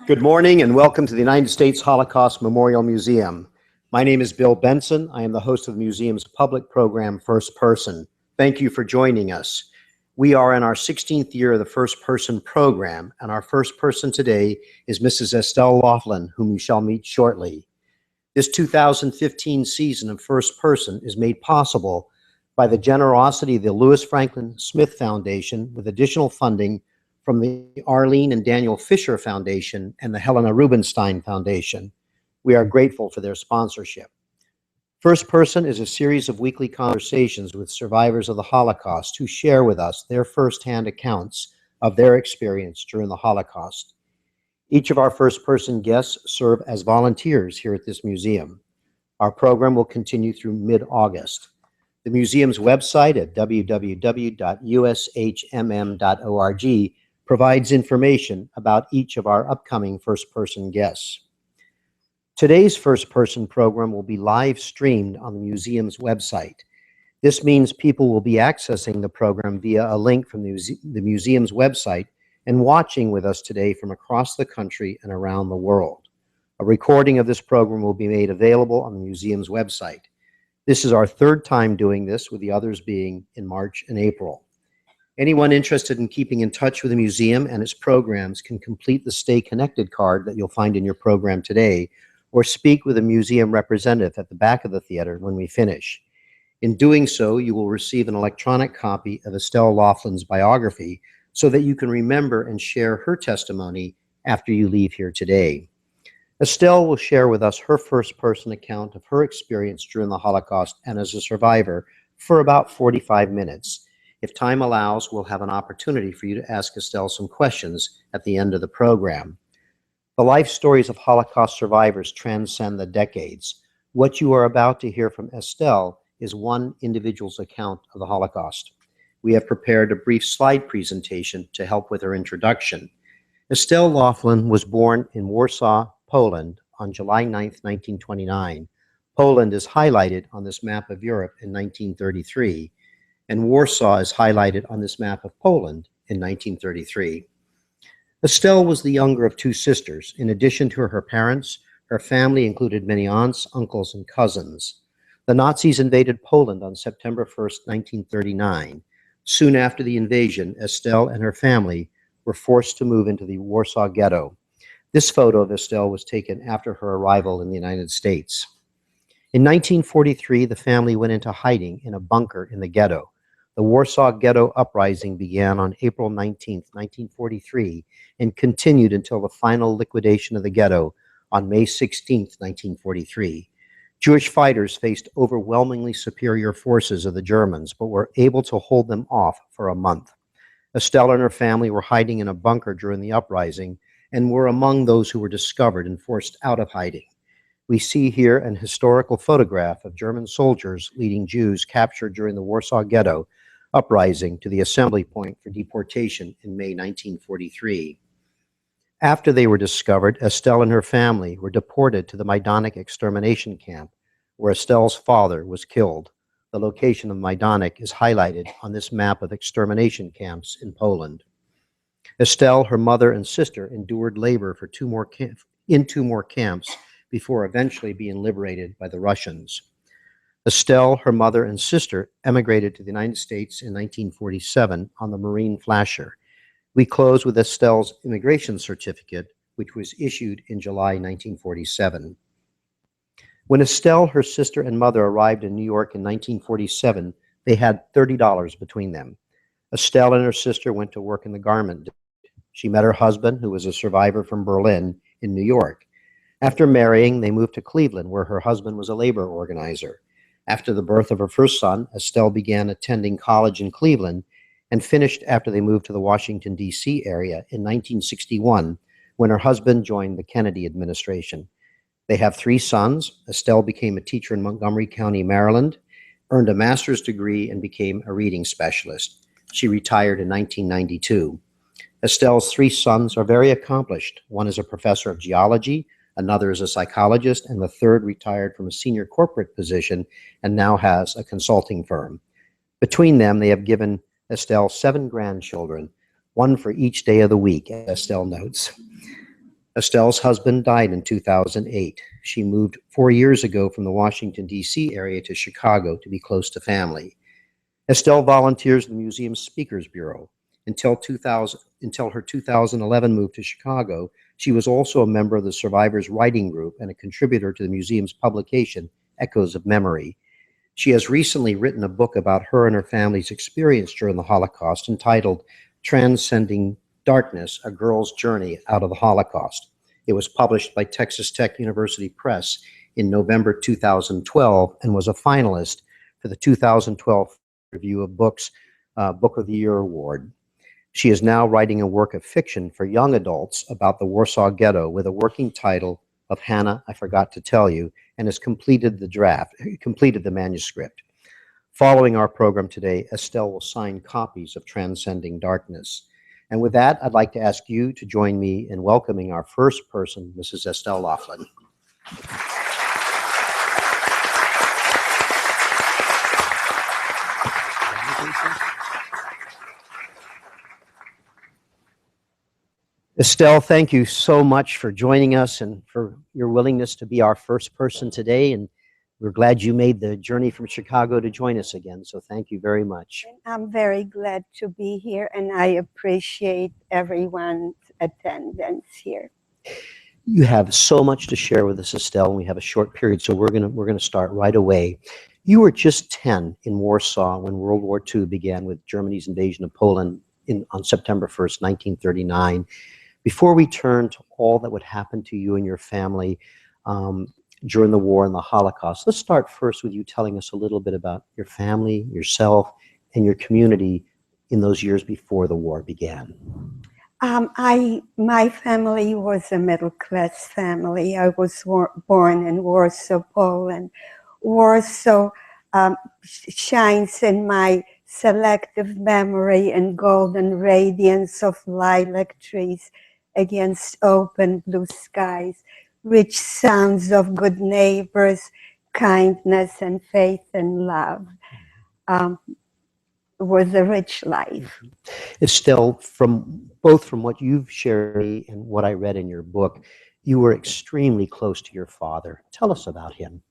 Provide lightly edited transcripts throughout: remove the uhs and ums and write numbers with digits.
Good morning and welcome to the United States Holocaust Memorial Museum. My name is Bill Benson. I am the host of the museum's public program, First Person. Thank you for joining us. We are in our 16th year of the First Person program, and our first person today is Mrs. Estelle Laughlin, whom you shall meet shortly. This 2015 season of First Person is made possible by the generosity of the Lewis Franklin Smith Foundation with additional funding from the Arlene and Daniel Fisher Foundation and the Helena Rubinstein Foundation. We are grateful for their sponsorship. First Person is a series of weekly conversations with survivors of the Holocaust who share with us their firsthand accounts of their experience during the Holocaust. Each of our First Person guests serve as volunteers here at this museum. Our program will continue through mid-August. The museum's website at www.ushmm.org provides information about each of our upcoming First Person guests. Today's First Person program will be live streamed on the museum's website. This means people will be accessing the program via a link from the museum's website and watching with us today from across the country and around the world. A recording of this program will be made available on the museum's website. This is our third time doing this, with the others being in March and April. Anyone interested in keeping in touch with the museum and its programs can complete the Stay Connected card that you'll find in your program today, or speak with a museum representative at the back of the theater when we finish. In doing so, you will receive an electronic copy of Estelle Laughlin's biography so that you can remember and share her testimony after you leave here today. Estelle will share with us her first-person account of her experience during the Holocaust and as a survivor for about 45 minutes. If time allows, we'll have an opportunity for you to ask Estelle some questions at the end of the program. The life stories of Holocaust survivors transcend the decades. What you are about to hear from Estelle is one individual's account of the Holocaust. We have prepared a brief slide presentation to help with her introduction. Estelle Laughlin was born in Warsaw, Poland on July 9, 1929. Poland is highlighted on this map of Europe in 1933. And Warsaw is highlighted on this map of Poland in 1933. Estelle was the younger of two sisters. In addition to her parents, her family included many aunts, uncles, and cousins. The Nazis invaded Poland on September 1st, 1939. Soon after the invasion, Estelle and her family were forced to move into the Warsaw Ghetto. This photo of Estelle was taken after her arrival in the United States. In 1943, the family went into hiding in a bunker in the ghetto. The Warsaw Ghetto Uprising began on April 19, 1943, and continued until the final liquidation of the ghetto on May 16, 1943. Jewish fighters faced overwhelmingly superior forces of the Germans, but were able to hold them off for a month. Estelle and her family were hiding in a bunker during the uprising and were among those who were discovered and forced out of hiding. We see here an historical photograph of German soldiers leading Jews captured during the Warsaw Ghetto Uprising to the assembly point for deportation in May 1943. After they were discovered, Estelle and her family were deported to the Maidanek extermination camp, where Estelle's father was killed. The location of Maidanek is highlighted on this map of extermination camps in Poland. Estelle, her mother, and sister endured labor for two more camps before eventually being liberated by the Russians. Estelle, her mother, and sister emigrated to the United States in 1947 on the Marine Flasher. We close with Estelle's immigration certificate, which was issued in July 1947. When Estelle, her sister, and mother arrived in New York in 1947, they had $30 between them. Estelle and her sister went to work in the garment. She met her husband, who was a survivor from Berlin, in New York. After marrying, they moved to Cleveland, where her husband was a labor organizer. After the birth of her first son, Estelle began attending college in Cleveland and finished after they moved to the Washington, D.C. area in 1961, when her husband joined the Kennedy administration. They have three sons. Estelle became a teacher in Montgomery County, Maryland, earned a master's degree, and became a reading specialist. She retired in 1992. Estelle's three sons are very accomplished. One is a professor of geology, another is a psychologist, and the third retired from a senior corporate position and now has a consulting firm. Between them, they have given Estelle 7 grandchildren, one for each day of the week, Estelle notes. Estelle's husband died in 2008. She moved 4 years ago from the Washington, D.C. area to Chicago to be close to family. Estelle volunteers in the museum's Speakers Bureau. Until her 2011 move to Chicago, she was also a member of the Survivors Writing Group and a contributor to the museum's publication, Echoes of Memory. She has recently written a book about her and her family's experience during the Holocaust entitled Transcending Darkness, A Girl's Journey Out of the Holocaust. It was published by Texas Tech University Press in November 2012 and was a finalist for the 2012 Review of Books Book of the Year Award. She is now writing a work of fiction for young adults about the Warsaw Ghetto with a working title of Hannah, I Forgot to Tell You, and has completed the manuscript. Following our program today, Estelle will sign copies of Transcending Darkness. And with that, I'd like to ask you to join me in welcoming our first person, Mrs. Estelle Laughlin. Estelle, thank you so much for joining us and for your willingness to be our first person today. And we're glad you made the journey from Chicago to join us again. So thank you very much. I'm very glad to be here, and I appreciate everyone's attendance here. You have so much to share with us, Estelle, and we have a short period, so we're gonna start right away. You were just 10 in Warsaw when World War II began with Germany's invasion of Poland on September 1st, 1939. Before we turn to all that would happen to you and your family during the war and the Holocaust, let's start first with you telling us a little bit about your family, yourself, and your community in those years before the war began. My family was a middle-class family. I was born in Warsaw, Poland. Warsaw shines in my selective memory and golden radiance of lilac trees against open blue skies, rich sounds of good neighbors, kindness and faith and love. Was a rich life. Estelle, both from what you've shared and what I read in your book, you were extremely close to your father. Tell us about him.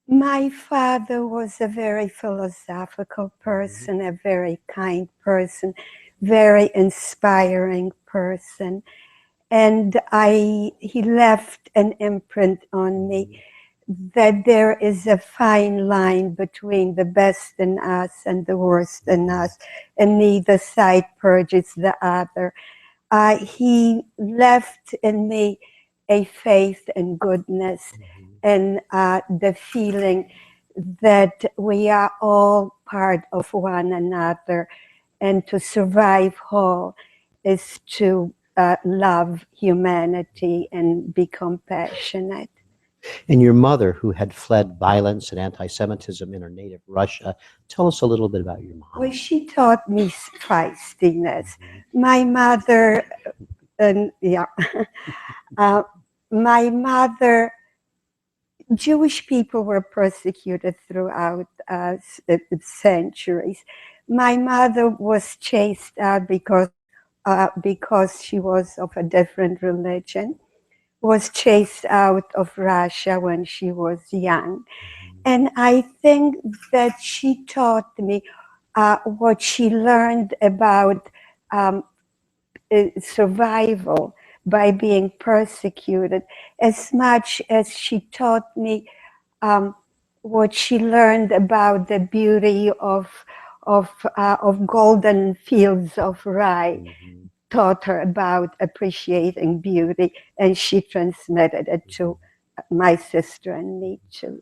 My father was a very philosophical person, a very kind person, very inspiring person. And he left an imprint on me that there is a fine line between the best in us and the worst in us, and neither side purges the other. He left in me a faith and goodness, and the feeling that we are all part of one another, and to survive whole is to love humanity and be compassionate. And your mother, who had fled violence and anti-Semitism in her native Russia, tell us a little bit about your mom. Well, she taught me feistiness. My mother, my mother, Jewish people were persecuted throughout centuries. My mother was chased out because she was of a different religion, was chased out of Russia when she was young. And I think that she taught me what she learned about survival by being persecuted, as much as she taught me what she learned about the beauty of golden fields of rye. Taught her about appreciating beauty, and she transmitted it to my sister and me too.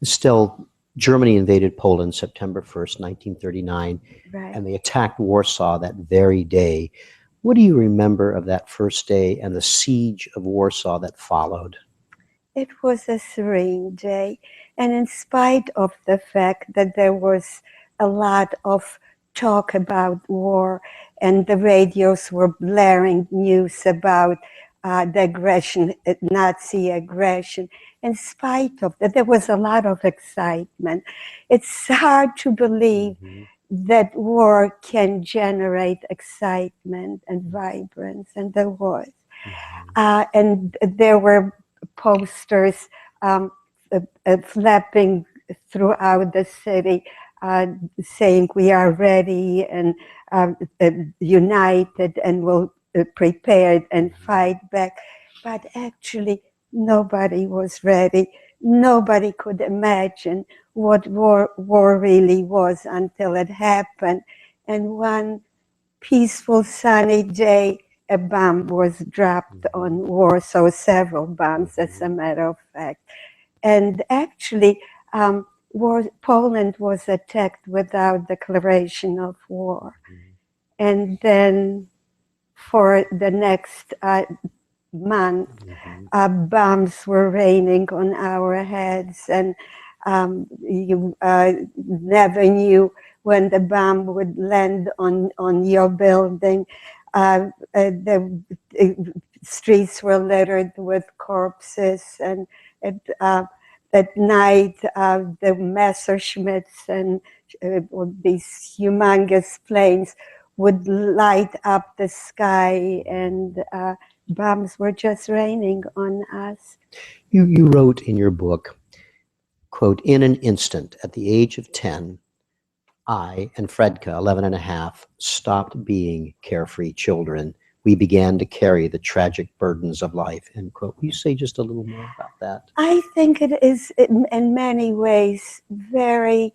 Still, Germany invaded Poland September 1st, 1939, Right. And they attacked Warsaw that very day. What do you remember of that first day and the siege of Warsaw that followed? It was a serene day, and in spite of the fact that there was a lot of talk about war, and the radios were blaring news about the aggression, Nazi aggression. In spite of that, there was a lot of excitement. It's hard to believe that war can generate excitement and vibrance, and there was. And there were posters flapping throughout the city, saying we are ready and united and will prepared and fight back. But actually, nobody was ready. Nobody could imagine what war really was until it happened. And one peaceful sunny day, a bomb was dropped on Warsaw, several bombs, as a matter of fact. And actually, Poland was attacked without declaration of war. And then for the next month, bombs were raining on our heads, and you never knew when the bomb would land on your building. The streets were littered with corpses, and at night, the Messerschmitts and these humongous planes would light up the sky, and bombs were just raining on us. You wrote in your book, quote, "In an instant, at the age of 10, I and Fredka, 11 and a half, stopped being carefree children. We began to carry the tragic burdens of life," end quote. Will you say just a little more about that? I think it is, in many ways, very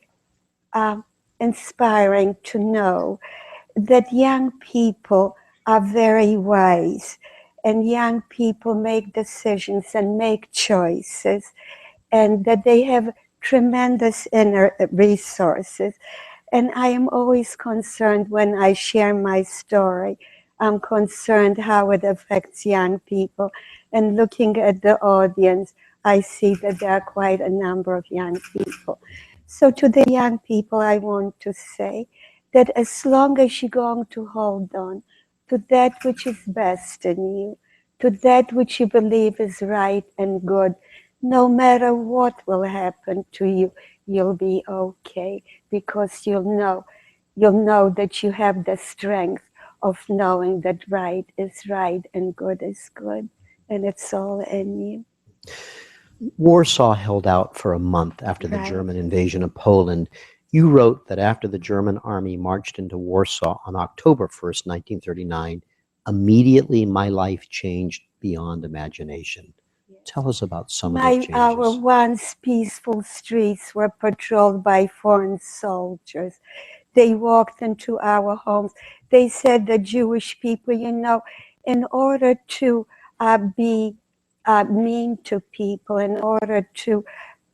inspiring to know that young people are very wise, and young people make decisions and make choices, and that they have tremendous inner resources. And I am always concerned when I share my story. I'm concerned how it affects young people. And looking at the audience, I see that there are quite a number of young people. So to the young people, I want to say that as long as you're going to hold on to that which is best in you, to that which you believe is right and good, no matter what will happen to you, you'll be okay, because you'll know that you have the strength of knowing that right is right and good is good, and it's all in you. Warsaw held out for a month after the Right. German invasion of Poland. You wrote that after the German army marched into Warsaw on October 1st, 1939, immediately my life changed beyond imagination. Tell us about some of those Our changes. once peaceful streets were patrolled by foreign soldiers. They walked into our homes. They said, the Jewish people, in order to be mean to people, in order to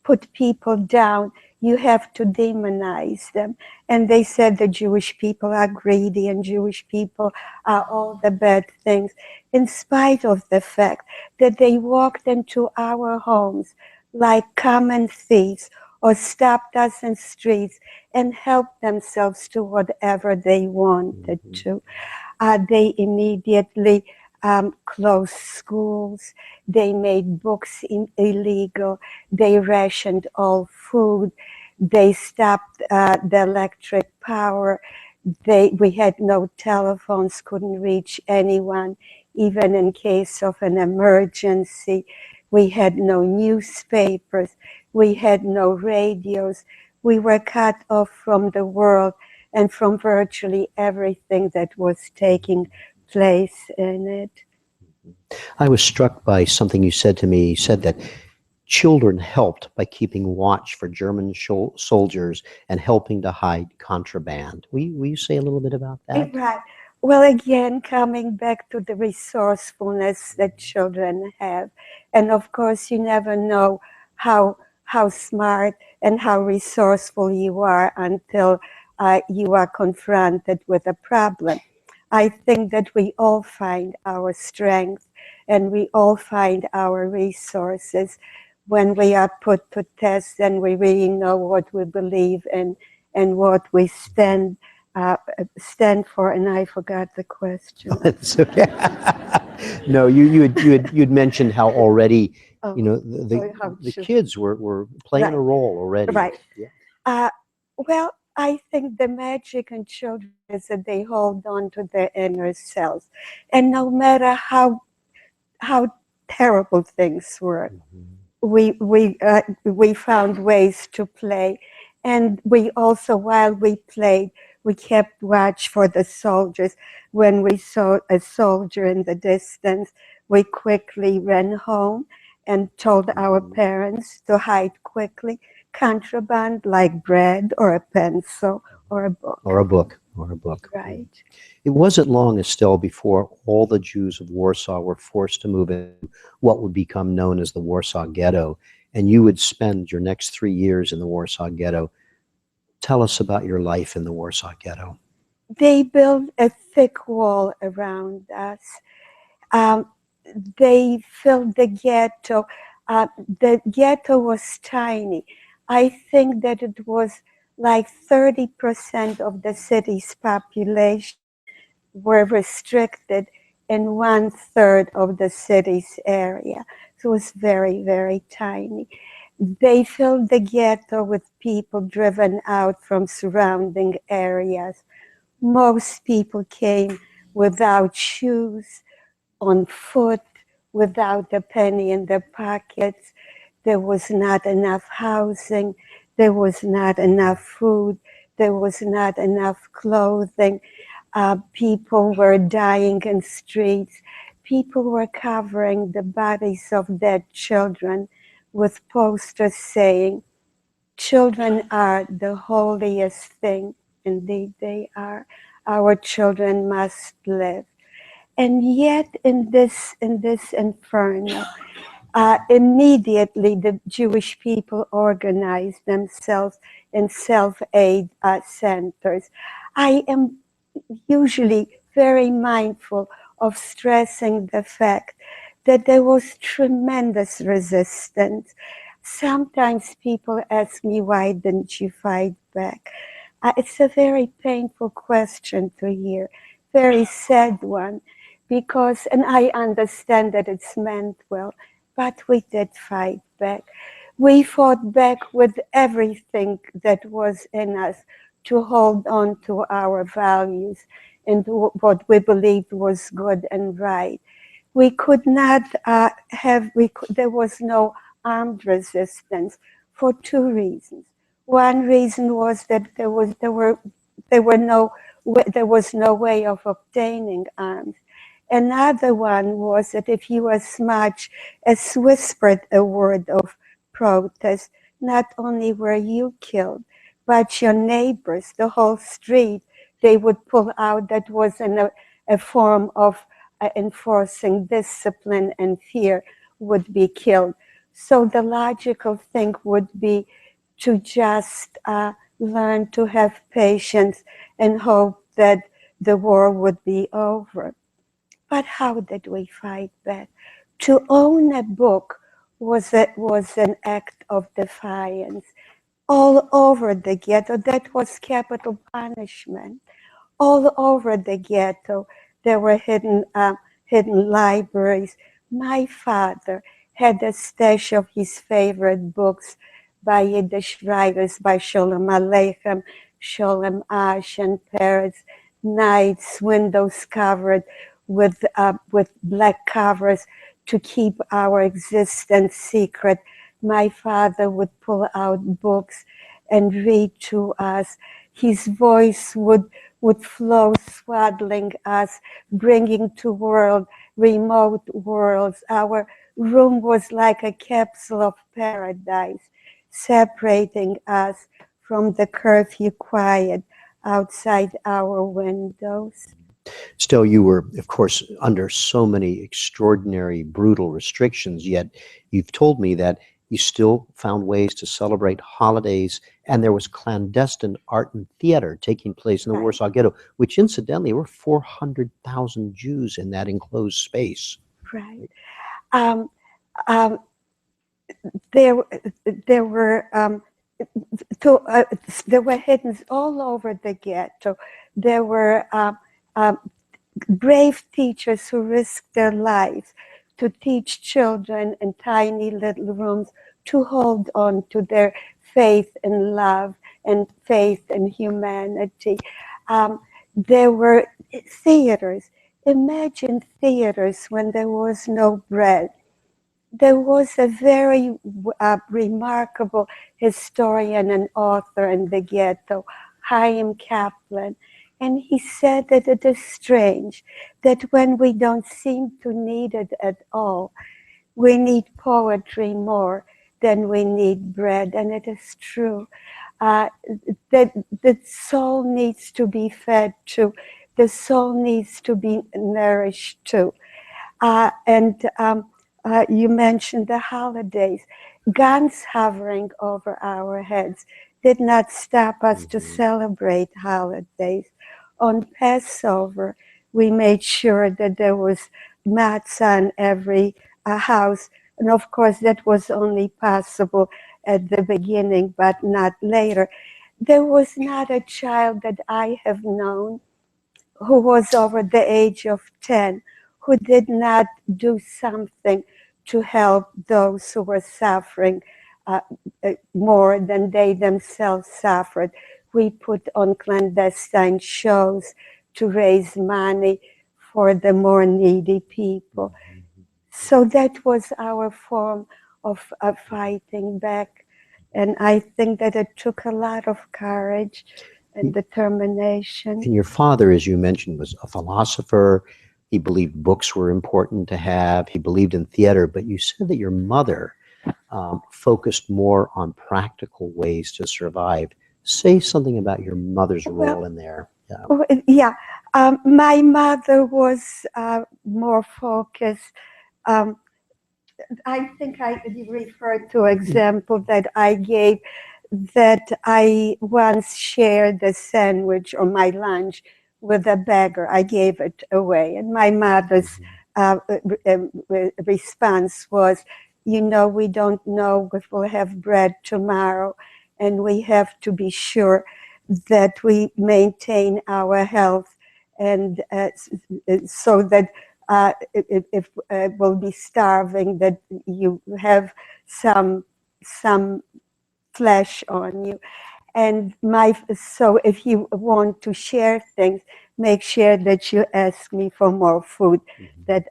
put people down, you have to demonize them. And they said the Jewish people are greedy and Jewish people are all the bad things, in spite of the fact that they walked into our homes like common thieves, or stopped us in streets and helped themselves to whatever they wanted to. They immediately closed schools. They made books illegal. They rationed all food. They stopped the electric power. We had no telephones, couldn't reach anyone, even in case of an emergency. We had no newspapers. We had no radios. We were cut off from the world and from virtually everything that was taking place in it. I was struck by something you said to me. You said that children helped by keeping watch for German soldiers and helping to hide contraband. Will you say a little bit about that? Right. Well, again, coming back to the resourcefulness that children have. And of course, you never know how smart and how resourceful you are until you are confronted with a problem. I think that we all find our strength and we all find our resources when we are put to test and we really know what we believe in and what we stand for. And I forgot the question. It's okay. No, you'd mentioned how already Oh, the kids were playing Right. a role already. Right. Yeah. Well, I think the magic in children is that they hold on to their inner selves. And no matter how how terrible things were. Mhm. We found ways to play, and we also, while we played, we kept watch for the soldiers. When we saw a soldier in the distance, we quickly ran home and told our Mhm. parents to hide quickly contraband like bread or a pencil or a Or book. a book, or a book. Yeah. Right. It wasn't long, Estelle, before all the Jews of Warsaw were forced to move into what would become known as the Warsaw Ghetto, and you would spend your next 3 years in the Warsaw Ghetto. Tell us about your life in the Warsaw Ghetto. They built a thick wall around us. Um, they filled the ghetto. The ghetto was tiny. I think that it was like 30% of the city's population were restricted in one third of the city's area. So it was very, very tiny. They filled the ghetto with people driven out from surrounding areas. Most people came without shoes, on foot, without a penny in their pockets. There was not enough housing. There was not enough food. There was not enough clothing. People were dying in streets. People were covering the bodies of dead children with posters saying, "Children are the holiest thing." Indeed, they are. Our children must live. And yet, in this inferno, immediately the Jewish people organized themselves in self-aid centers. I am usually very mindful of stressing the fact that there was tremendous resistance. Sometimes people ask me, why didn't you fight back? It's a very painful question to hear, very sad one, because, and I understand that it's meant well, but we did fight back. We fought back with everything that was in us to hold on to our values and what we believed was good and right. We could not there was no armed resistance for two reasons. One reason was that there was no way of obtaining arms. Another one was that if you as much as whispered a word of protest, not only were you killed, but your neighbors, the whole street, they would pull out. That was a form of enforcing discipline, and fear would be killed. So the logical thing would be to just learn to have patience and hope that the war would be over. But how did we fight back? To own a book was an act of defiance. All over the ghetto, that was capital punishment. All over the ghetto, there were hidden libraries. My father had a stash of his favorite books by Yiddish writers, by Sholem Aleichem, Sholem Asch, and Peretz. Nights, windows covered with black covers to keep our existence secret. My father would pull out books and read to us. His voice would flow, swaddling us, bringing to world, remote worlds. Our room was like a capsule of paradise, separating us from the curfew quiet outside our windows. Still, you were, of course, under so many extraordinary, brutal restrictions, yet you've told me that you still found ways to celebrate holidays, and there was clandestine art and theater taking place in the Right, Warsaw Ghetto, which incidentally were 400,000 Jews in that enclosed space. right. Um, um, there, there were to, there were hidden all over the ghetto. There were um, brave teachers who risked their lives to teach children in tiny little rooms to hold on to their faith and love and faith in humanity. There were theaters. imagine theaters when there was no bread. There was a very remarkable historian and author in the Ghetto, Chaim Kaplan, and he said that it is strange that when we don't seem to need it at all, we need poetry more than we need bread, and it is true. That the soul needs to be fed too. The soul needs to be nourished too. And you mentioned the holidays. Guns hovering over our heads did not stop us to celebrate holidays. On Passover, we made sure that there was matzah in every house. And of course, that was only possible at the beginning, but not later. There was not a child that I have known who was over the age of 10 who did not do something to help those who were suffering more than they themselves suffered. We put on clandestine shows to raise money for the more needy people. So that was our form of fighting back. And I think that it took a lot of courage and determination. And your father, as you mentioned, was a philosopher. He believed books were important to have. He believed in theater. But you said that your mother focused more on practical ways to survive. Say something about your mother's role in there. Yeah, my mother was more focused. I think I referred to an example that I gave, that I once shared a sandwich or my lunch with a beggar. I gave it away. And my mother's response was, you know, we don't know if we'll have bread tomorrow, and we have to be sure that we maintain our health, and so that if we'll be starving, that you have some flesh on you. And so if you want to share things, make sure that you ask me for more food, that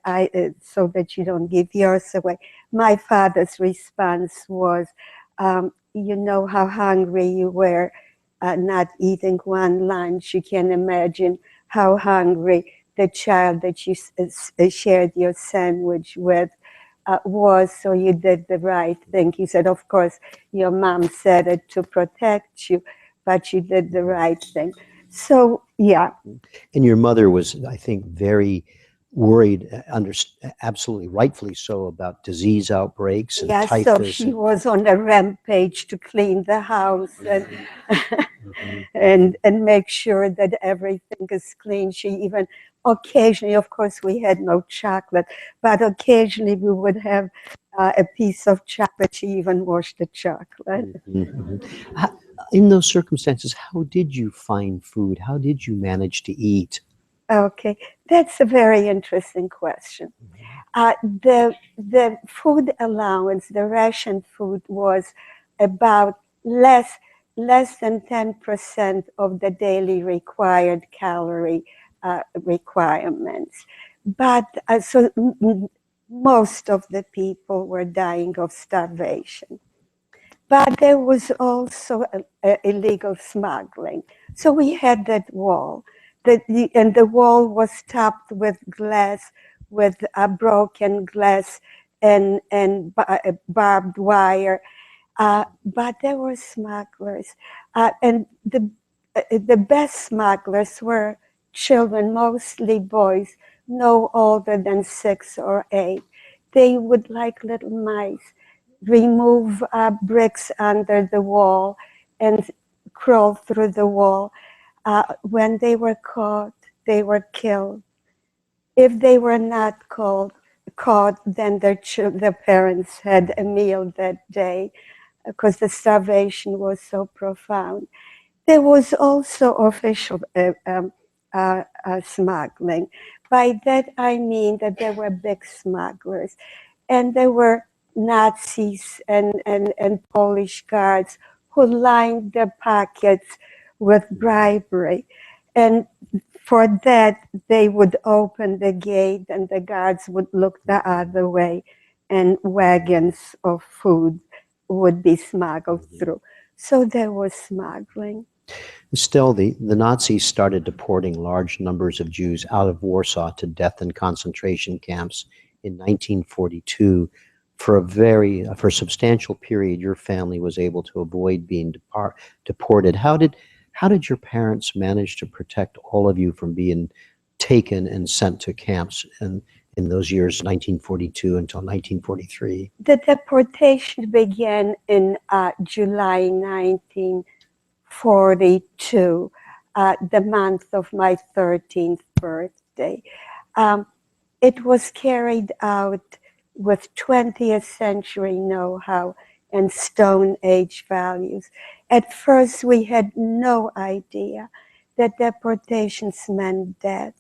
so that you don't give yours away. My father's response was, you know how hungry you were, not eating one lunch. You can imagine how hungry the child that you shared your sandwich with was, so you did the right thing. He said, of course, your mom said it to protect you, but you did the right thing. So, yeah. And your mother was, I think, very worried, absolutely rightfully so, about disease outbreaks and typhus. So she was on a rampage to clean the house and make sure that everything is clean. She even occasionally, of course, we had no chocolate, but occasionally we would have a piece of chocolate. She even washed the chocolate. In those circumstances, how did you find food? How did you manage to eat? Okay, that's a very interesting question. The food allowance, the ration food, was about less than 10% of the daily required calorie requirements. But so most of the people were dying of starvation. But there was also illegal smuggling. So we had that wall. And the wall was topped with glass, with broken glass and barbed wire. But there were smugglers. And the best smugglers were children, mostly boys, no older than 6 or 8. They would, like little mice, remove bricks under the wall and crawl through the wall. When they were caught, they were killed. If they were not caught, then their parents had a meal that day, because the starvation was so profound. There was also official smuggling. By that I mean that there were big smugglers, and there were Nazis and Polish guards who lined their pockets with bribery. And for that, they would open the gate and the guards would look the other way and wagons of food would be smuggled through. So there was smuggling. Still, the Nazis started deporting large numbers of Jews out of Warsaw to death in concentration camps in 1942. For a substantial period, your family was able to avoid being deported. How did your parents manage to protect all of you from being taken and sent to camps in those years, 1942 until 1943? The deportation began in July 1942, the month of my 13th birthday. It was carried out with 20th century know-how and Stone Age values. At first, we had no idea that deportations meant death.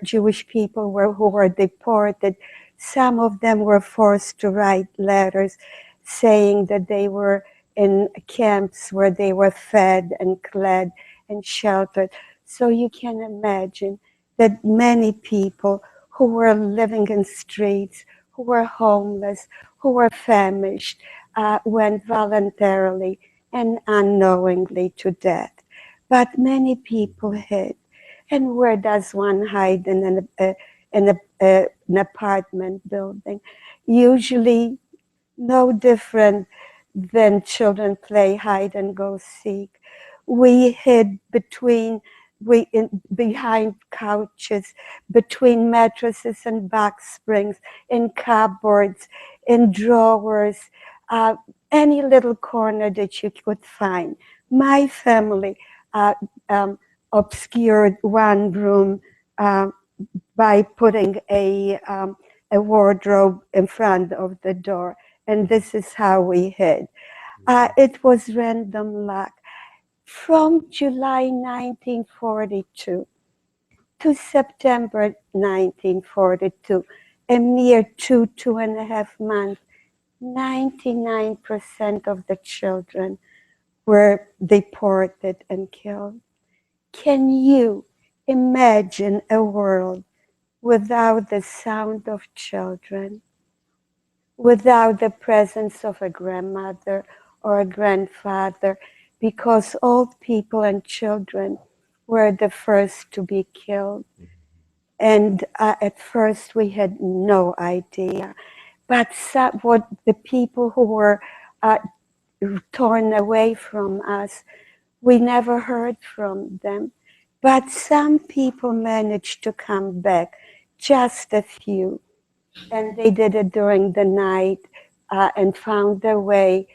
Jewish people who were deported. Some of them were forced to write letters saying that they were in camps where they were fed and clad and sheltered. So you can imagine that many people who were living in streets, who were homeless, who were famished, went voluntarily and unknowingly to death. But many people hid. And where does one hide in an apartment building? Usually no different than children play hide and go seek. We hid behind couches, between mattresses and box springs, in cupboards, in drawers, any little corner that you could find. My family obscured one room by putting a wardrobe in front of the door, and this is how we hid. It was random luck. From July 1942 to September 1942, a mere 2.5 months, 99% of the children were deported and killed. Can you imagine a world without the sound of children, without the presence of a grandmother or a grandfather, because old people and children were the first to be killed? And at first we had no idea. But what the people who were torn away from us, we never heard from them. But some people managed to come back, just a few. And they did it during the night and found their way.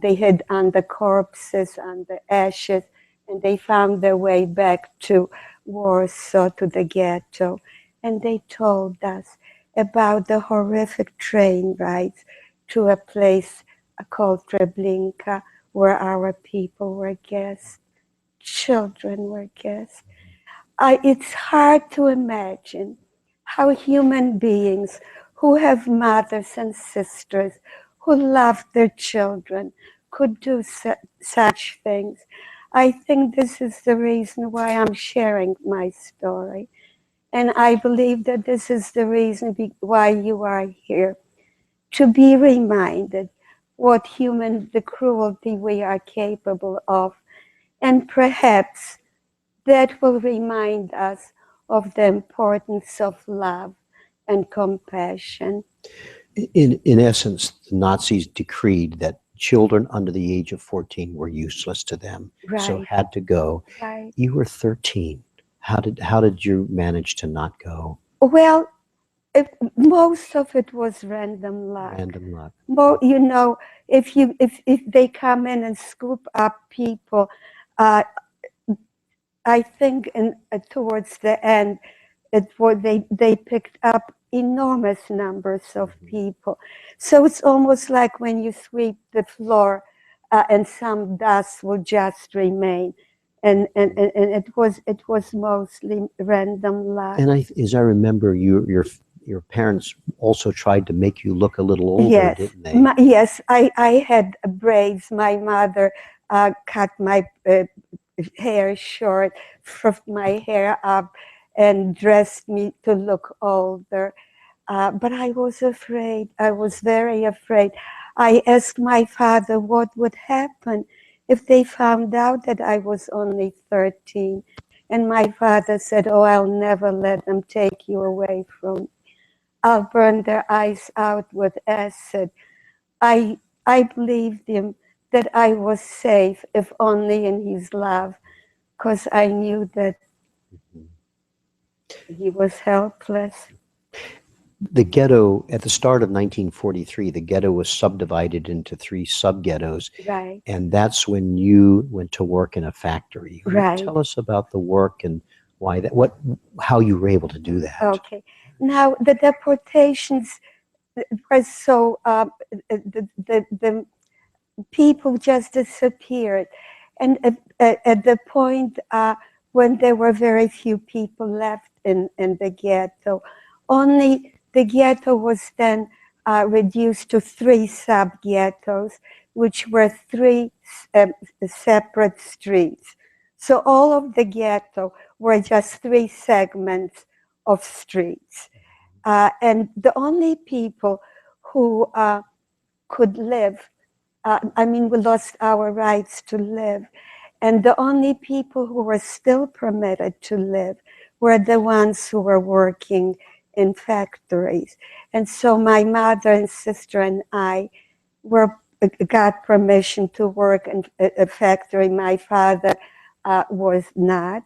They hid under corpses, under ashes, and they found their way back to Warsaw, to the ghetto. And they told us about the horrific train rides to a place called Treblinka, where our people were guests. Children were guests. It's hard to imagine how human beings who have mothers and sisters, who love their children, could do such things. I think this is the reason why I'm sharing my story. And I believe that this is the reason why you are here, to be reminded the cruelty we are capable of. And perhaps that will remind us of the importance of love and compassion. In essence, the Nazis decreed that children under the age of 14 were useless to them, so Right. had to go. Right. You were 13. How did you manage to not go? Well, most of it was random luck. Random luck. You know, if they come in and scoop up people, I think towards the end, they picked up enormous numbers of people. So it's almost like when you sweep the floor and some dust will just remain. And it was mostly random luck. And as I remember, your parents also tried to make you look a little older, Yes, didn't they? yes. I had braids. My mother cut my hair short, frizzed my hair up, and dressed me to look older. But I was afraid. I was very afraid. I asked my father what would happen if they found out that I was only 13. And my father said, "Oh, I'll never let them take you away from me. I'll burn their eyes out with acid." I believed him that I was safe, if only in his love, because I knew that he was helpless. The ghetto, at the start of 1943, the ghetto was subdivided into 3 sub-ghettos, Right, and that's when you went to work in a factory. right. Tell us about the work and why that, how you were able to do that. Okay. Now, the deportations was so, the people just disappeared. And at the point when there were very few people left in the ghetto, only the ghetto was then reduced to 3 sub-ghettos, which were 3 separate streets. So all of the ghetto were just 3 segments of streets. And the only people who could live, we lost our rights to live. And the only people who were still permitted to live were the ones who were working in factories. And so my mother and sister and I got permission to work in a factory. My father was not.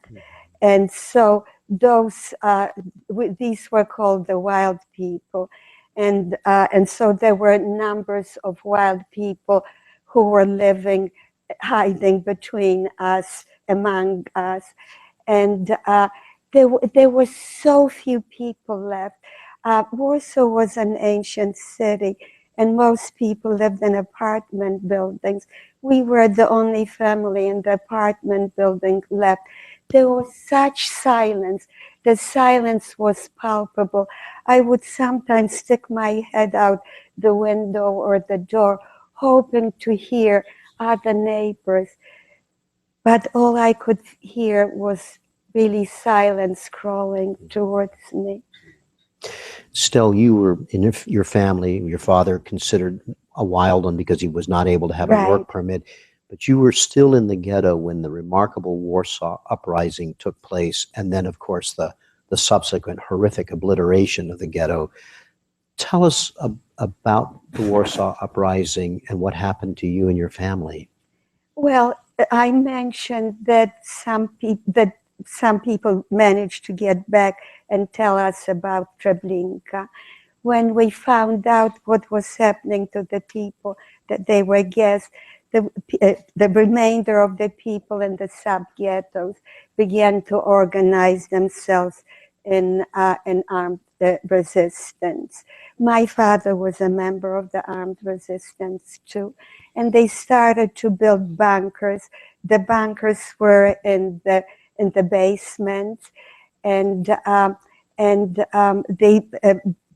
And so these were called the wild people. And so there were numbers of wild people who were living, hiding between us, among us. And there were so few people left. Warsaw was an ancient city, and most people lived in apartment buildings. We were the only family in the apartment building left. There was such silence. The silence was palpable. I would sometimes stick my head out the window or the door, hoping to hear other neighbors. But all I could hear was really silence crawling towards me. Estelle, you were in your family, your father considered a wild one because he was not able to have a work permit, but you were still in the ghetto when the remarkable Warsaw Uprising took place, and then, of course, the subsequent horrific obliteration of the ghetto. Tell us about the Warsaw Uprising and what happened to you and your family. Well, I mentioned that some people managed to get back and tell us about Treblinka. When we found out what was happening to the people, that they were guests, the remainder of the people in the sub-ghettos began to organize themselves in armed resistance. My father was a member of the armed resistance too, and they started to build bunkers. The bunkers were in the basement, and they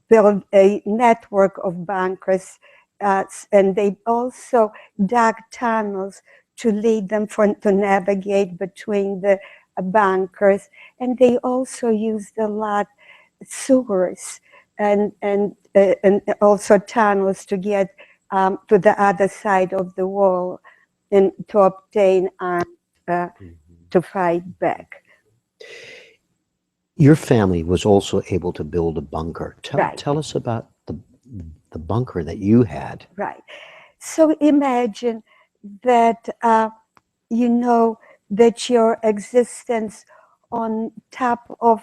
built a network of bunkers, and they also dug tunnels to lead them to navigate between the bunkers, and they also used a lot sewers and also tunnels to get to the other side of the wall and to obtain arms to fight back. Your family was also able to build a bunker. Right. Tell us about the bunker that you had. Right. So imagine that you know that your existence on top of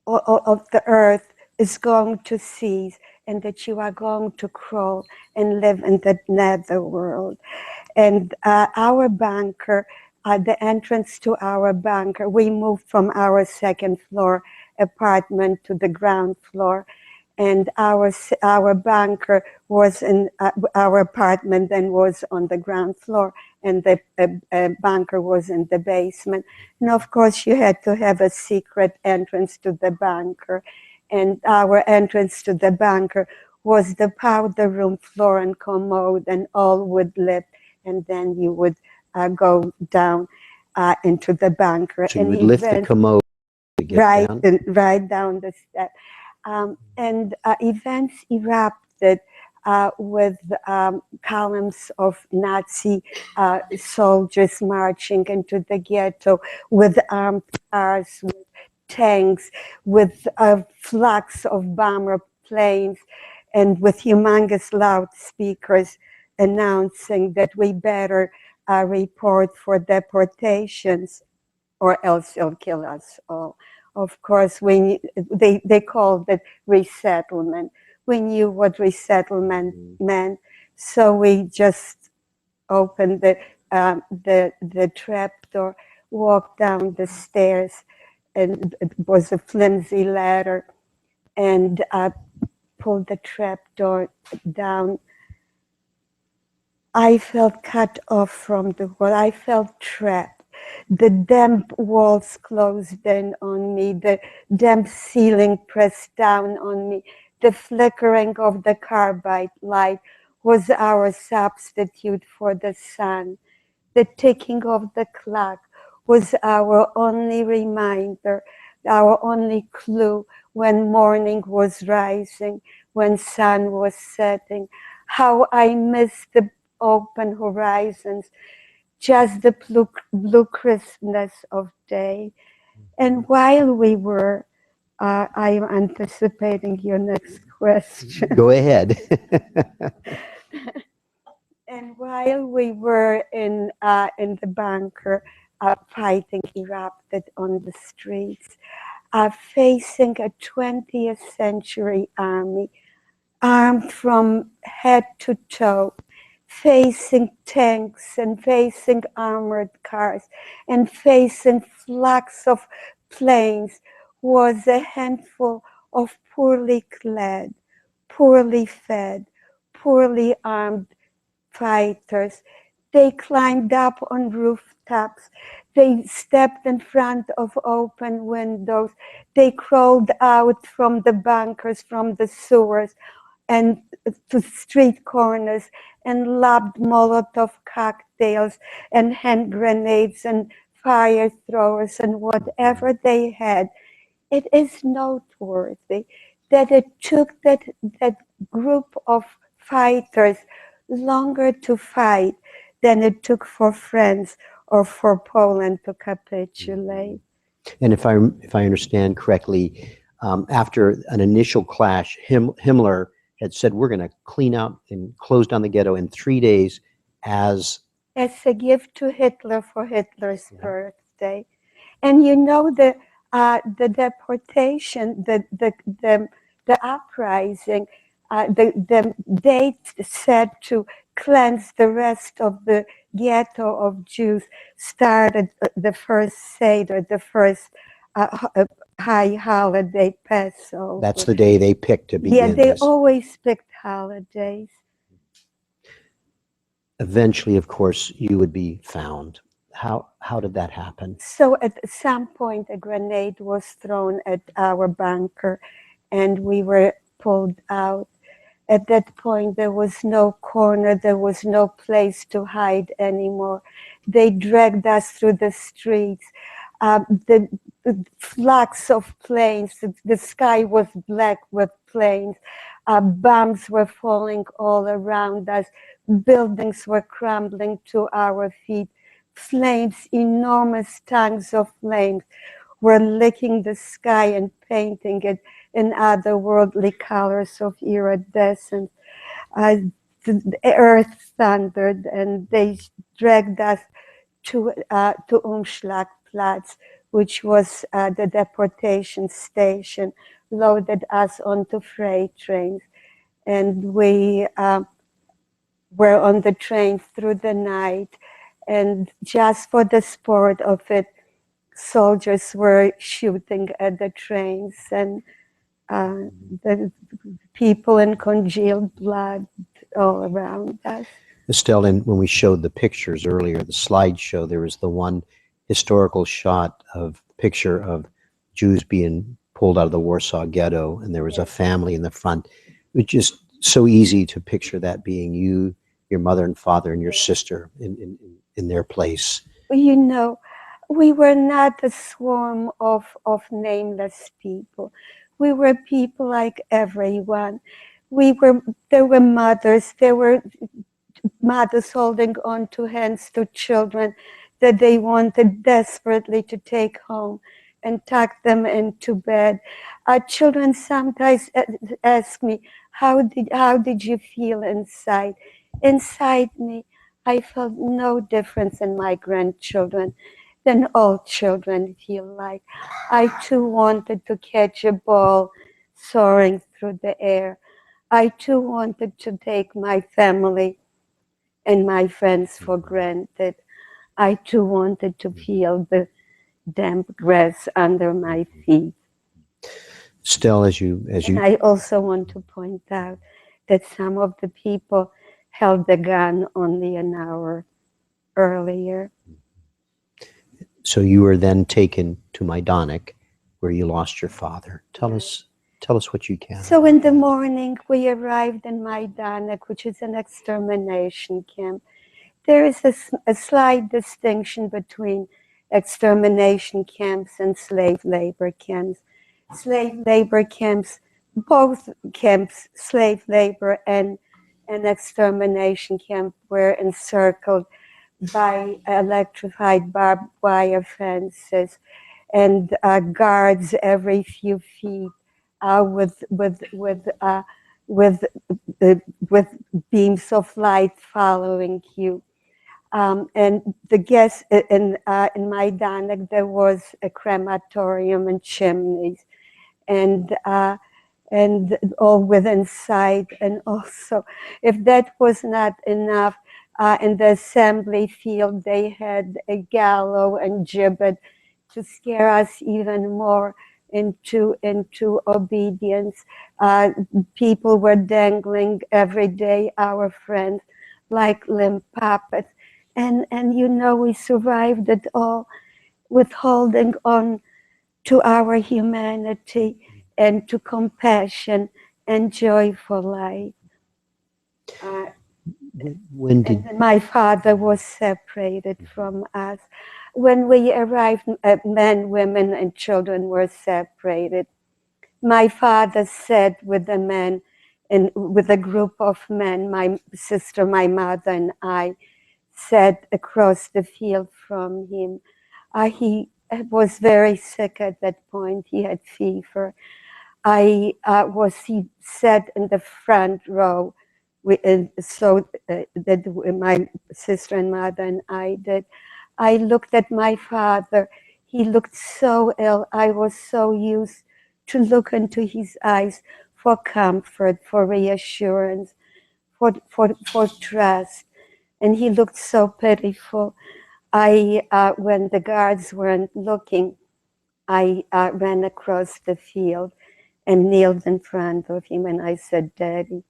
the earth is going to cease, and that you are going to crawl and live in the netherworld. And our bunker, the entrance to our bunker, we moved from our second floor apartment to the ground floor. And our bunker was in our apartment, then was on the ground floor, and the bunker was in the basement. And of course, you had to have a secret entrance to the bunker. And our entrance to the bunker was the powder room floor and commode, and all wood lit, and then you would go down. into the bunker. So you would lift the commode to get right, down? right down the step. And events erupted with columns of Nazi soldiers marching into the ghetto with armed cars, with tanks, with flags of bomber planes, and with humongous loudspeakers announcing that we better report for deportations or else they'll kill us all. Of course, they called it resettlement. We knew what resettlement meant, so we just opened the trap door, walked down the stairs, and it was a flimsy ladder, and pulled the trap door down. I felt cut off from the world. I felt trapped. The damp walls closed in on me. The damp ceiling pressed down on me. The flickering of the carbide light was our substitute for the sun. The ticking of the clock was our only reminder, our only clue when morning was rising, when sun was setting. How I missed the open horizons, just the blue crispness of day. And while we were, I am anticipating your next question. Go ahead. And while we were in the bunker, fighting erupted on the streets, facing a 20th century army, armed from head to toe, facing tanks and facing armored cars and facing flags of planes, was a handful of poorly clad, poorly fed, poorly armed fighters. They climbed up on rooftops. They stepped in front of open windows. They crawled out from the bunkers, from the sewers, and to street corners, and lobbed Molotov cocktails and hand grenades and fire throwers and whatever they had. It is noteworthy that it took that group of fighters longer to fight than it took for France or for Poland to capitulate. And if I understand correctly, after an initial clash, Himmler had said, we're going to clean out and close down the ghetto in 3 days as a gift to Hitler for Hitler's birthday. And you know the deportation, the uprising, the date set to cleanse the rest of the ghetto of Jews started the first Seder, the first high holiday, Passover. That's the day they picked to begin. Yeah, they this. always picked holidays. Eventually, of course, you would be found. How did that happen? So at some point, a grenade was thrown at our bunker, and we were pulled out. At that point, there was no corner, there was no place to hide anymore. They dragged us through the streets. The flags of planes, the sky was black with planes. Bombs were falling all around us. Buildings were crumbling to our feet. Flames, enormous tongues of flames, were licking the sky and painting it in otherworldly colors of iridescence. The earth thundered, and they dragged us to Umschlagplatz, which was the deportation station, loaded us onto freight trains, and we were on the train through the night. And just for the sport of it, soldiers were shooting at the trains, and the people in congealed blood all around us. Estelle, and when we showed the pictures earlier, the slideshow, there was the one historical shot of picture of Jews being pulled out of the Warsaw Ghetto, and there was a family in the front. It was just so easy to picture that being you, your mother and father, and your sister in their place. You know, We were not a swarm of nameless people. We were people like everyone. There were mothers, there were mothers holding on to hands to children that they wanted desperately to take home and tuck them into bed. Children sometimes ask me, how did you feel inside? Inside me, I felt no difference in my grandchildren than all children feel like. I too wanted to catch a ball soaring through the air. I too wanted to take my family and my friends for granted. I too wanted to feel the damp grass under my feet. Still, And I also want to point out that some of the people held the gun only an hour earlier. So you were then taken to Maidanek, where you lost your father. Tell us what you can. So in the morning, we arrived in Maidanek, which is an extermination camp. There is a slight distinction between extermination camps and slave labor camps. Slave labor camps, both camps, slave labor and an extermination camp, were encircled by electrified barbed wire fences and guards every few feet with with beams of light following you. And the guest in Maidanek, there was a crematorium and chimneys, and all within sight. And also, if that was not enough, in the assembly field, they had a gallows and gibbet to scare us even more into obedience. People were dangling every day, our friends, like limp puppets. And we survived it all with holding on to our humanity and to compassion and joy for life. My father was separated from us. When we arrived, men, women, and children were separated. My father sat with the men, and with a group of men, my sister, my mother, and I sat across the field from him. He was very sick at that point. He had fever. He sat in the front row, so that my sister and mother and I did. I looked at my father. He looked so ill. I was so used to look into his eyes for comfort, for reassurance, for trust. And he looked so pitiful. When the guards weren't looking, I ran across the field and kneeled in front of him, and I said, "Daddy,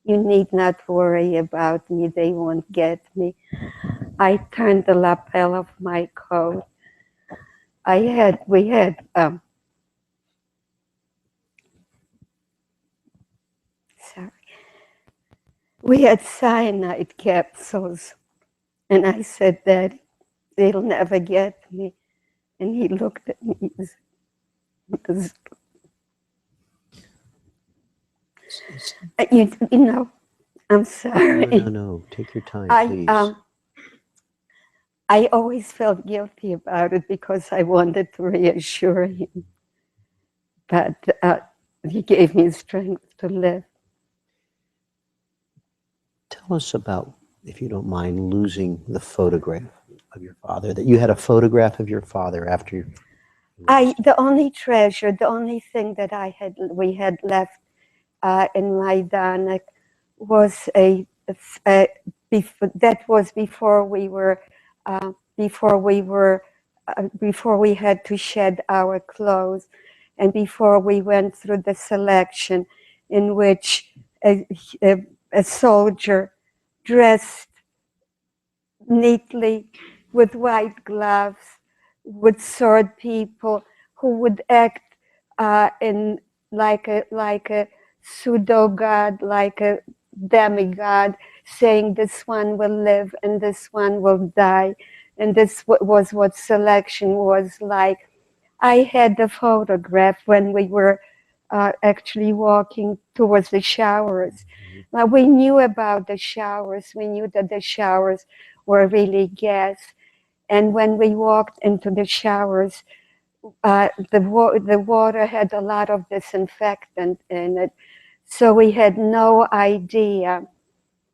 you need not worry about me. They won't get me." I turned the lapel of my coat. We had cyanide capsules, and I said, "Daddy, they'll never get me." And he looked at me. I'm sorry. No. Take your time, please. I always felt guilty about it because I wanted to reassure him. But he gave me strength to live. Tell us about, if you don't mind, losing the photograph of your father, that you had a photograph of your father after you. The only treasure, the only thing that we had left in Maidanek was that was before we had to shed our clothes, and before we went through the selection in which a soldier dressed neatly with white gloves would sort people who would act in like a pseudo god, like a demigod, saying this one will live and this one will die. and this was what selection was like. I had the photograph when we were actually walking towards the showers. Now, we knew about the showers. We knew that the showers were really gas. And when we walked into the showers, the water had a lot of disinfectant in it. So we had no idea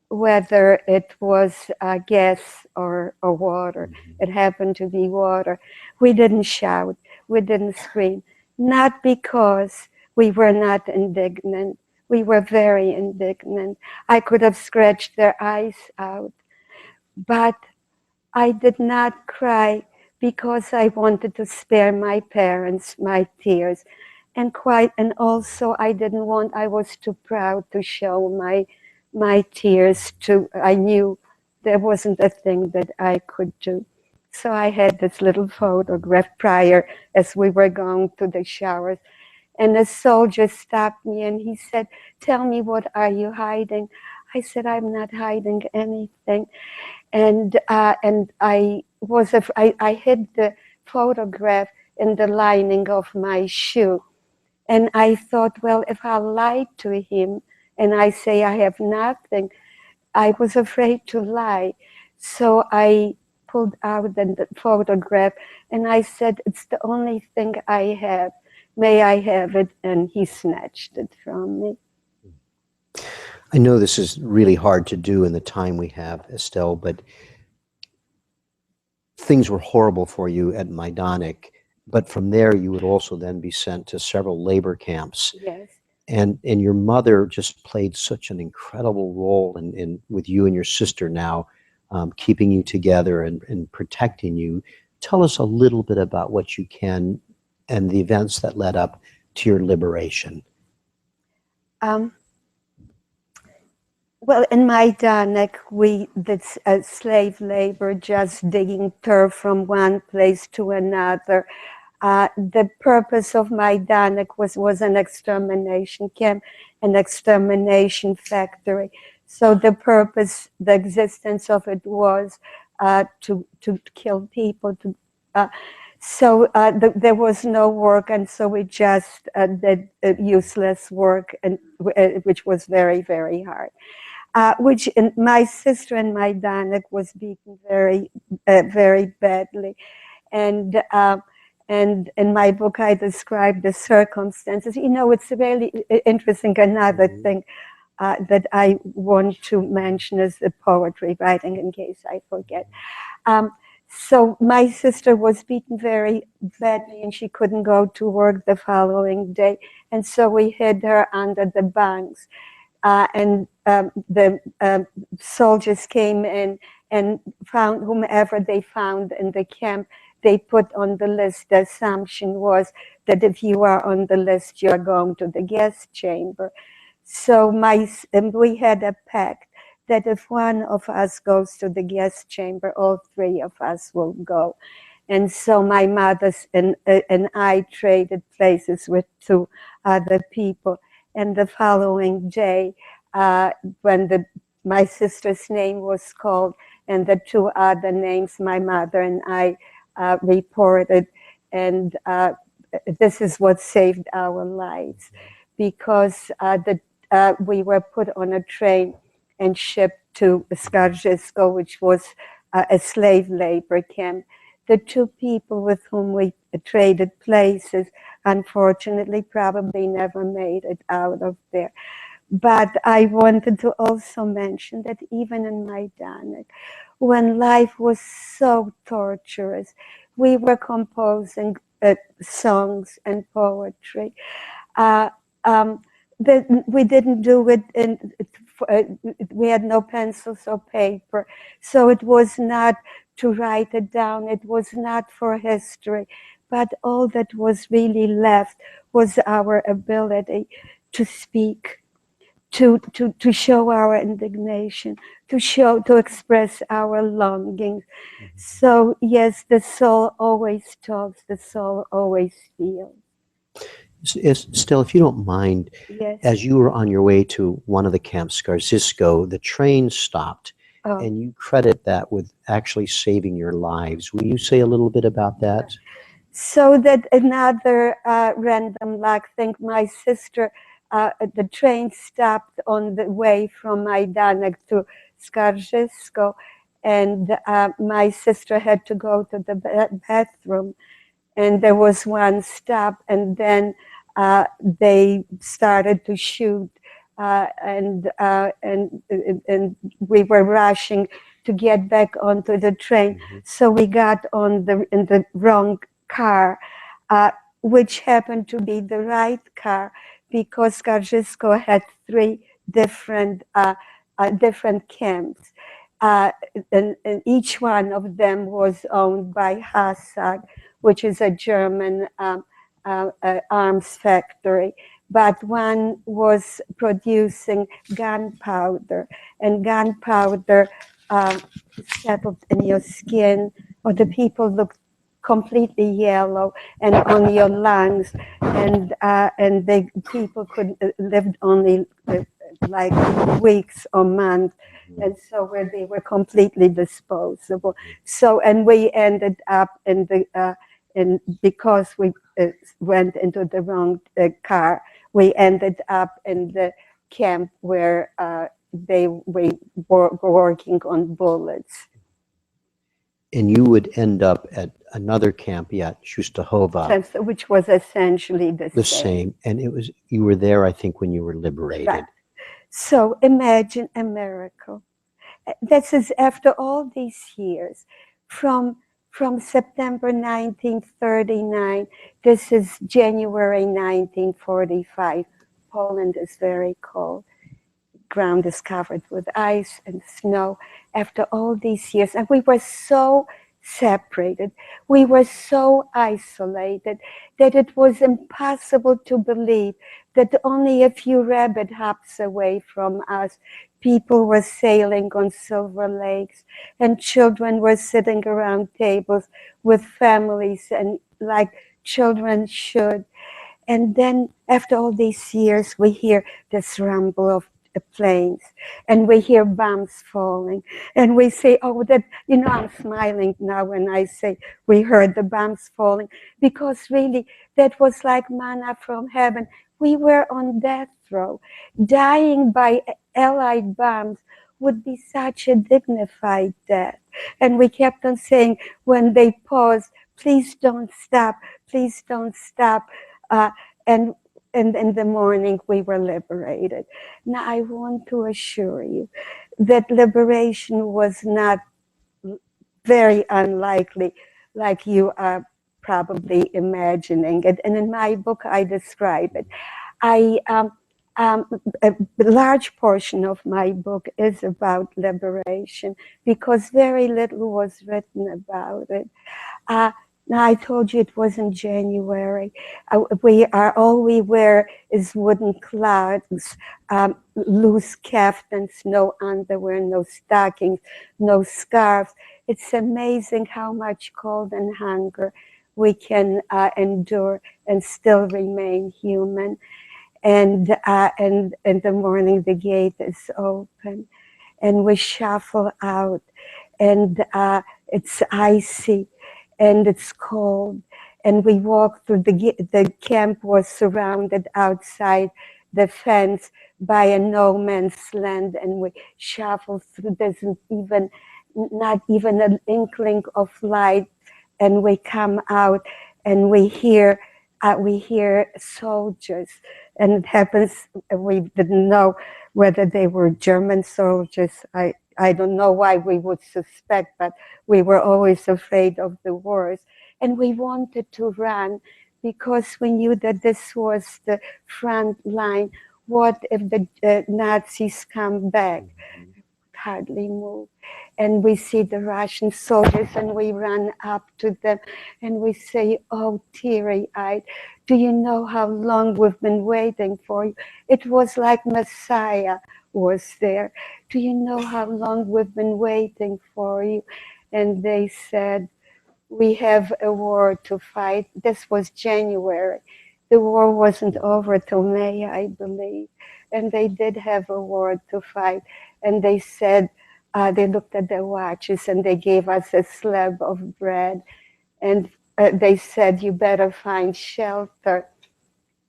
whether it was gas or water. It happened to be water. We didn't shout. We didn't scream. Not because we were not indignant. We were very indignant. I could have scratched their eyes out. But I did not cry because I wanted to spare my parents my tears. And also I didn't want, I was too proud to show my tears to, I knew there wasn't a thing that I could do. So I had this little photograph prior as we were going to the showers. And a soldier stopped me and he said, "Tell me, what are you hiding?" I said, "I'm not hiding anything." And I hid the photograph in the lining of my shoe. And I thought, well, if I lie to him and I say I have nothing, I was afraid to lie. So I pulled out the photograph and I said, "It's the only thing I have. May I have it?" And he snatched it from me. I know this is really hard to do in the time we have, Estelle, but things were horrible for you at Maidanek, but from there you would also then be sent to several labor camps. Yes. And your mother just played such an incredible role in with you and your sister now, keeping you together and protecting you. Tell us a little bit about what you can and the events that led up to your liberation. Well, in Maidanek, we did slave labor, just digging turf from one place to another. The purpose of Maidanek was an extermination camp, an extermination factory. So the purpose, the existence of it was to kill people. There was no work, and so we just did useless work, and which was very, very hard. My sister in Maidanek was beaten very, very badly, and in my book I describe the circumstances. You know, it's really interesting. Another thing that I want to mention is the poetry writing, in case I forget. So my sister was beaten very badly, and she couldn't go to work the following day, and so we hid her under the bunks. The soldiers came in and found whomever they found in the camp. They put on the list. The assumption was that if you are on the list, you are going to the gas chamber. So we had a pact that if one of us goes to the gas chamber, all three of us will go. And so my mother and I traded places with two other people. And the following day, when my sister's name was called and the two other names, my mother and I reported. And this is what saved our lives, because we were put on a train and shipped to Skarżysko, which was a slave labor camp. The two people with whom we traded places, unfortunately, probably never made it out of there. But I wanted to also mention that even in Maidanek, when life was so torturous, we were composing songs and poetry. We didn't do it we had no pencils or paper, so it was not to write it down, it was not for history, but all that was really left was our ability to speak, to show our indignation, to express our longing. So yes, the soul always talks, the soul always feels. Still, if you don't mind, Yes. as you were on your way to one of the camps, Skarżysko, the train stopped Oh. and you credit that with actually saving your lives. Will you say a little bit about that? So that another random luck thing, my sister, the train stopped on the way from Maidanek to Skarżysko, and my sister had to go to the bathroom, and there was one stop, and then they started to shoot, and we were rushing to get back onto the train. Mm-hmm. So we got on in the wrong car, which happened to be the right car, because Skarżysko had three different different camps. And each one of them was owned by Hasag, which is a German arms factory. But one was producing gunpowder, and gunpowder settled in your skin, or the people looked completely yellow, and on your lungs, and the people could lived only like weeks or months, and so where they were completely disposable. So, and we ended up in the because we went into the wrong car, we ended up in the camp where they were working on bullets. And you would end up at another camp, Częstochowa, which was essentially the same. And it was, you were there, I think, when you were liberated. Right. So imagine a miracle. This is after all these years, from September 1939. This is January 1945. Poland is very cold. Ground is covered with ice and snow after all these years. And we were so separated. We were so isolated that it was impossible to believe that only a few rabbit hops away from us, people were sailing on silver lakes, and children were sitting around tables with families, and like children should. And then after all these years, we hear this rumble of the planes, and we hear bombs falling, and we say, oh, that, you know, I'm smiling now when I say we heard the bombs falling, because really that was like manna from heaven. We were on death row. Dying by Allied bombs would be such a dignified death. And we kept on saying, when they paused, please don't stop, please don't stop. And in the morning, we were liberated. Now, I want to assure you that liberation was not very unlikely, like you are probably imagining it. And in my book, I describe it. A large portion of my book is about liberation, because very little was written about it. Now, I told you it was in January. All we wear is wooden clogs, loose caftans, no underwear, no stockings, no scarves. It's amazing how much cold and hunger we can endure and still remain human. And in the morning, the gate is open, and we shuffle out, and it's icy, and it's cold, and we walk through the camp was surrounded outside the fence by a no man's land, and we shuffle through. There's not even an inkling of light, and we come out, and we hear soldiers, and it happens, we didn't know whether they were German soldiers. I don't know why we would suspect, but we were always afraid of the wars. And we wanted to run because we knew that this was the front line. What if the Nazis come back? Hardly move. And we see the Russian soldiers, and we run up to them, and we say, oh, teary-eyed, do you know how long we've been waiting for you? It was like Messiah was there. Do you know how long we've been waiting for you? And they said, we have a war to fight. This was January. The war wasn't over till May, I believe. And they did have a war to fight. And they said, they looked at their watches and they gave us a slab of bread. And they said, you better find shelter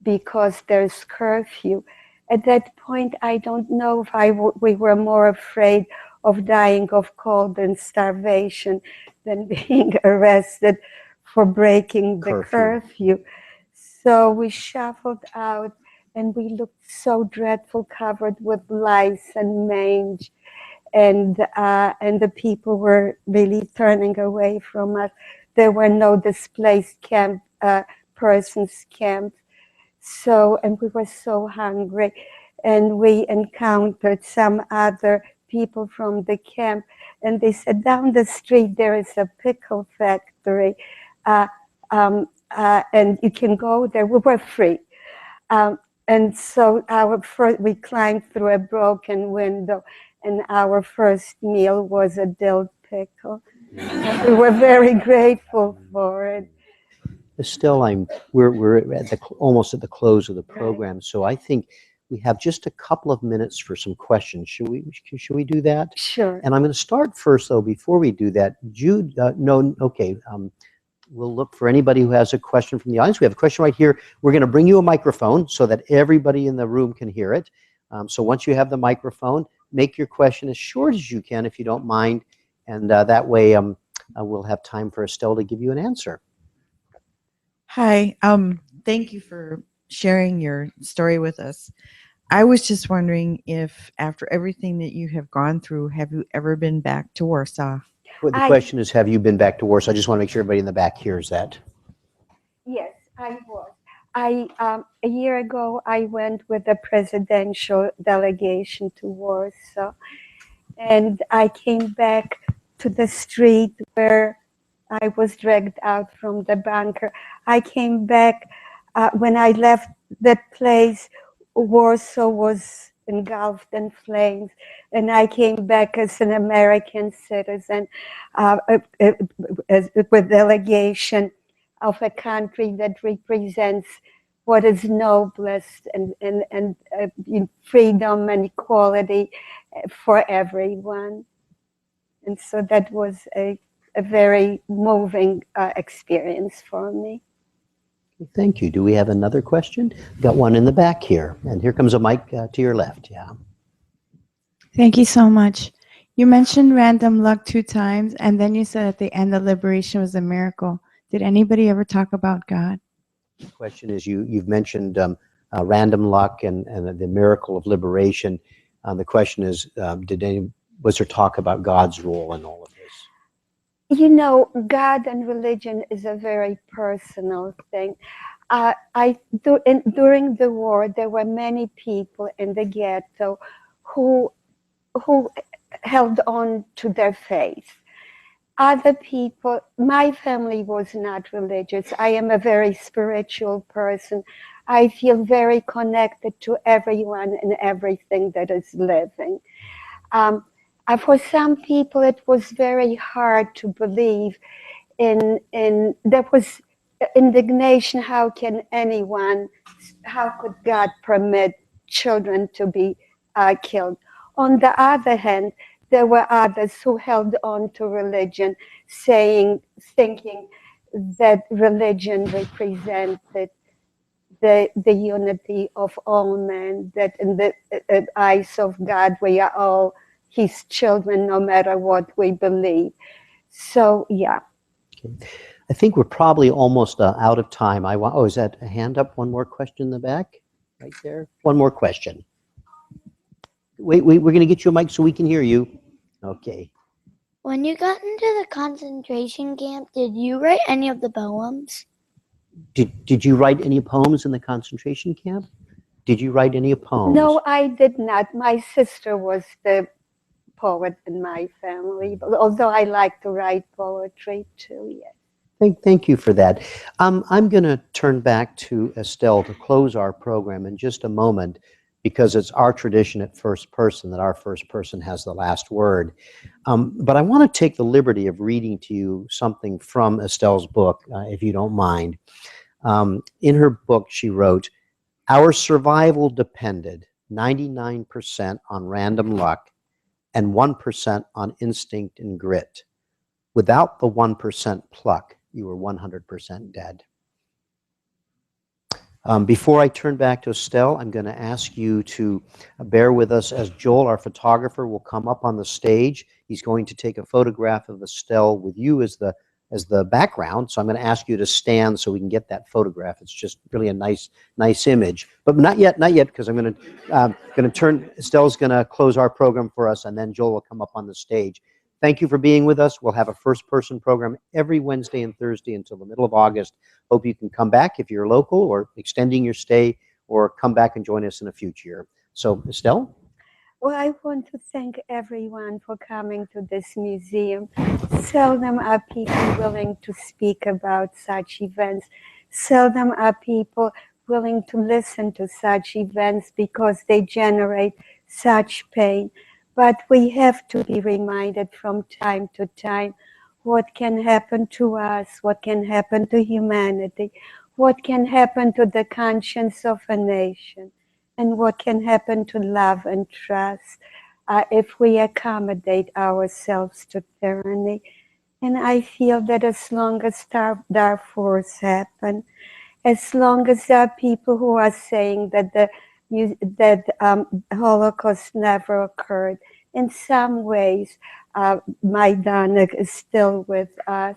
because there's curfew. At that point, I don't know if we were more afraid of dying of cold and starvation than being arrested for breaking the curfew. So we shuffled out and we looked so dreadful, covered with lice and mange. And the people were really turning away from us. There were no displaced persons camps. So, and we were so hungry, and we encountered some other people from the camp, and they said, down the street there is a pickle factory, and you can go there. We were free. And so we climbed through a broken window, and our first meal was a dill pickle. And we were very grateful for it. Estelle, we're at almost at the close of the program, so I think we have just a couple of minutes for some questions. Should we do that? Sure. And I'm going to start first, though. Before we do that, Jude, no, okay. We'll look for anybody who has a question from the audience. We have a question right here. We're going to bring you a microphone so that everybody in the room can hear it. So once you have the microphone, make your question as short as you can, if you don't mind, and that way we'll have time for Estelle to give you an answer. Hi, thank you for sharing your story with us. I was just wondering if, after everything that you have gone through, have you ever been back to Warsaw? Well, the question is, have you been back to Warsaw? I just want to make sure everybody in the back hears that. Yes, I was. A year ago, I went with a presidential delegation to Warsaw, and I came back to the street where I was dragged out from the bunker. I came back when I left that place. Warsaw was engulfed in flames, and I came back as an American citizen with delegation of a country that represents what is noblest and freedom and equality for everyone. And so that was a very moving experience for me. Thank you. Do we have another question? Got one in the back here. And here comes a mic to your left. Yeah. Thank you so much. You mentioned random luck 2 times, and then you said at the end the liberation was a miracle. Did anybody ever talk about God? The question is, you've mentioned random luck and the miracle of liberation. The question is, was there talk about God's role in all of this? You know, God and religion is a very personal thing. During the war, there were many people in the ghetto who held on to their faith. Other people, my family was not religious. I am a very spiritual person. I feel very connected to everyone and everything that is living. For some people, it was very hard to believe in there was indignation. How could God permit children to be killed? On the other hand, there were others who held on to religion, thinking that religion represented the unity of all men, that in the eyes of God we are all His children, no matter what we believe. So, yeah. Okay. I think we're probably almost out of time. Is that a hand up? One more question in the back? Right there? One more question. Wait, we're going to get you a mic so we can hear you. Okay. When you got into the concentration camp, did you write any of the poems? Did you write any poems in the concentration camp? Did you write any poems? No, I did not. My sister was the poet in my family, although I like to write poetry too, yes. Thank you for that. I'm going to turn back to Estelle to close our program in just a moment, because it's our tradition at First Person that our first person has the last word. But I want to take the liberty of reading to you something from Estelle's book, if you don't mind. In her book, she wrote, "Our survival depended 99% on random luck and 1% on instinct and grit. Without the 1% pluck, you were 100% dead. Before I turn back to Estelle, I'm going to ask you to bear with us as Joel, our photographer, will come up on the stage. He's going to take a photograph of Estelle with you as the background. So I'm going to ask you to stand so we can get that photograph. It's just really a nice image. But not yet, because I'm going to turn. Estelle's going to close our program for us, and then Joel will come up on the stage. Thank you for being with us. We'll have a first-person program every Wednesday and Thursday until the middle of August. Hope you can come back if you're local or extending your stay, or come back and join us in a future year. So, Estelle? Well, I want to thank everyone for coming to this museum. Seldom are people willing to speak about such events. Seldom are people willing to listen to such events because they generate such pain. But we have to be reminded from time to time what can happen to us, what can happen to humanity, what can happen to the conscience of a nation, and what can happen to love and trust if we accommodate ourselves to tyranny. And I feel that as long as Darfurs happen, as long as there are people who are saying that the Holocaust never occurred, in some ways, Maidanek is still with us.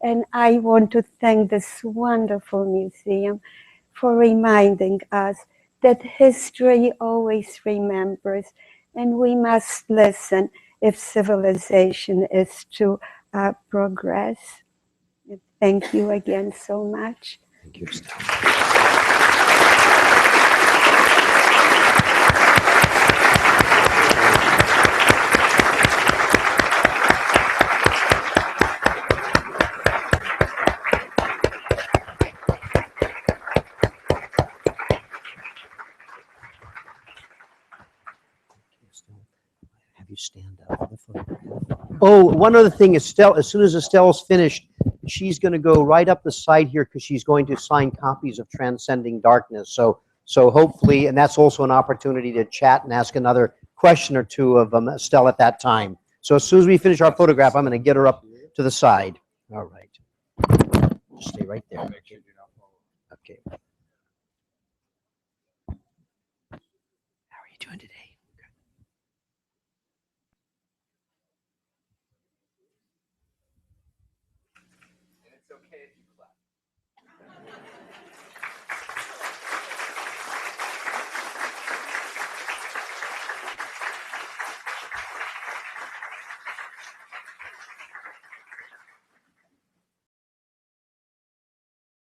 And I want to thank this wonderful museum for reminding us that history always remembers, and we must listen if civilization is to progress. Thank you again so much. Thank you, Estelle. Have you stand up for the photograph? Oh, one other thing, Estelle, as soon as Estelle's finished, she's going to go right up the side here because she's going to sign copies of Transcending Darkness. So hopefully, and that's also an opportunity to chat and ask another question or two of Estelle at that time. So as soon as we finish our photograph, I'm going to get her up to the side. All right. Just stay right there. Okay. How are you doing today?